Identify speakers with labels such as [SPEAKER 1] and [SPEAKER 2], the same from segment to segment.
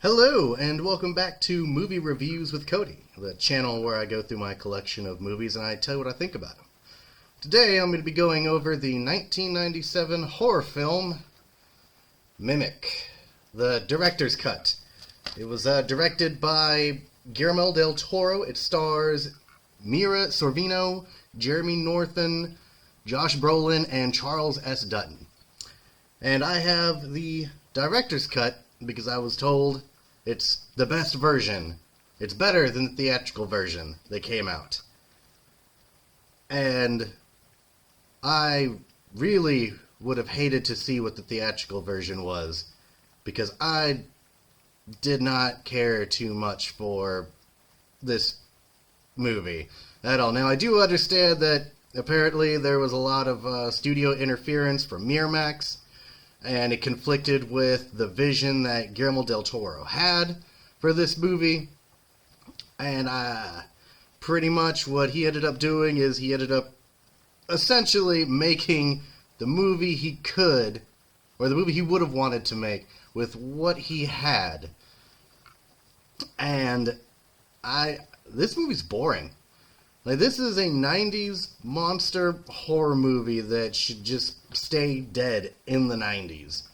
[SPEAKER 1] Hello, and welcome back to Movie Reviews with Cody, the channel where I go through my collection of movies and I tell you what I think about them. Today I'm going to be going over the 1997 horror film Mimic, the director's cut. It was directed by Guillermo del Toro. It stars Mira Sorvino, Jeremy Northam, Josh Brolin, and Charles S. Dutton. And I have the director's cut because I was told it's the best version. It's better than the theatrical version that came out. And I really would have hated to see what the theatrical version was, because I did not care too much for this movie at all. Now, I do understand that apparently there was a lot of studio interference from Miramax, and it conflicted with the vision that Guillermo del Toro had for this movie. And pretty much what he ended up doing is he ended up essentially making the movie he could, or the movie he would have wanted to make, with what he had. And this movie's boring. Like, this is a 90s monster horror movie that should just stay dead in the 90s.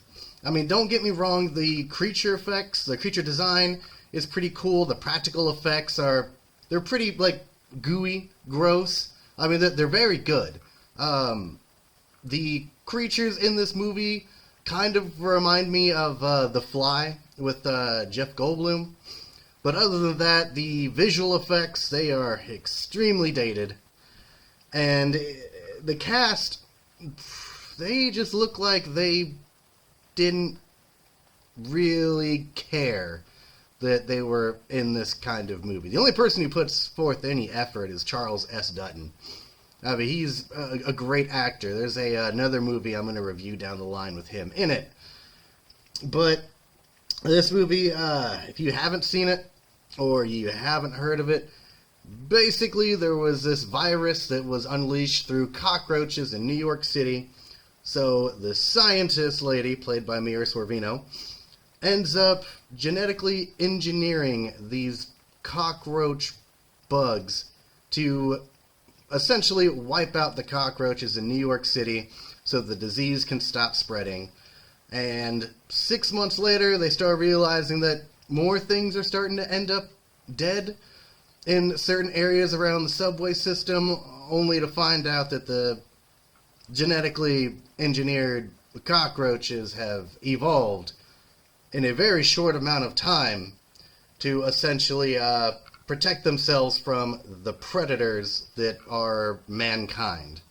[SPEAKER 1] I mean, don't get me wrong, the creature effects, the creature design is pretty cool. The practical effects they're pretty, like, gooey, gross. I mean, they're very good. The creatures in this movie kind of remind me of The Fly with Jeff Goldblum. But other than that, the visual effects, they are extremely dated. And the cast, they just look like they didn't really care that they were in this kind of movie. The only person who puts forth any effort is Charles S. Dutton. I mean, he's a great actor. There's another movie I'm going to review down the line with him in it. But this movie, if you haven't seen it, or you haven't heard of it, basically there was this virus that was unleashed through cockroaches in New York City. So the scientist lady, played by Mira Sorvino, ends up genetically engineering these cockroach bugs to essentially wipe out the cockroaches in New York City so the disease can stop spreading. And 6 months later, they start realizing that more things are starting to end up dead in certain areas around the subway system, only to find out that the genetically engineered cockroaches have evolved in a very short amount of time to essentially protect themselves from the predators that are mankind.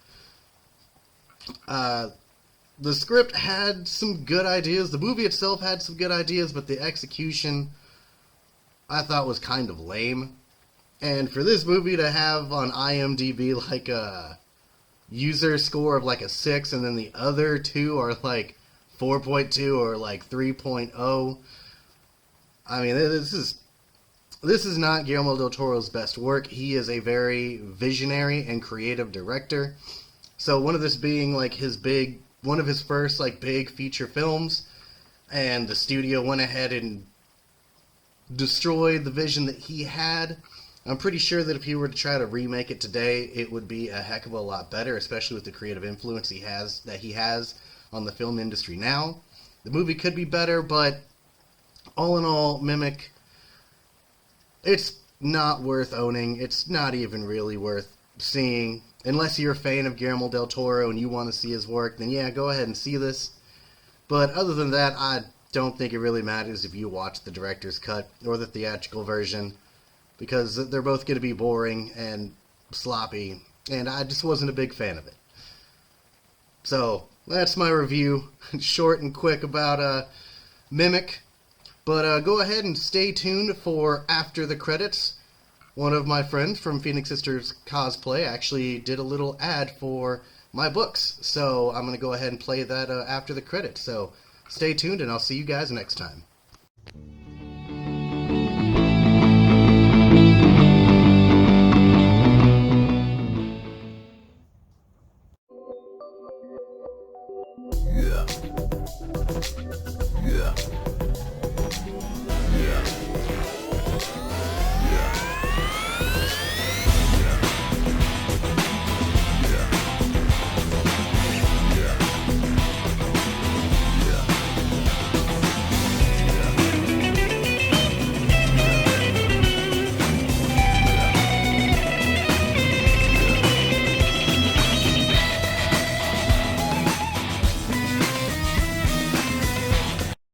[SPEAKER 1] The script had some good ideas. The movie itself had some good ideas, but the execution I thought was kind of lame. And for this movie to have on IMDb like a user score of like a 6, and then the other two are like 4.2 or like 3.0, I mean, this is not Guillermo del Toro's best work. He is a very visionary and creative director. So one of this being like one of his first like big feature films, and the studio went ahead and destroyed the vision that he had. I'm pretty sure that if he were to try to remake it today, it would be a heck of a lot better, especially with the creative influence he has on the film industry now. The movie could be better, but all in all, Mimic, it's not worth owning. It's not even really worth seeing. Unless you're a fan of Guillermo del Toro and you want to see his work, then yeah, go ahead and see this. But other than that, I don't think it really matters if you watch the director's cut or the theatrical version, because they're both going to be boring and sloppy, and I just wasn't a big fan of it. So that's my review, short and quick about Mimic. But go ahead and stay tuned for After the Credits. One of my friends from Phoenix Sisters Cosplay actually did a little ad for my books, so I'm going to go ahead and play that after the credits. So stay tuned, and I'll see you guys next time.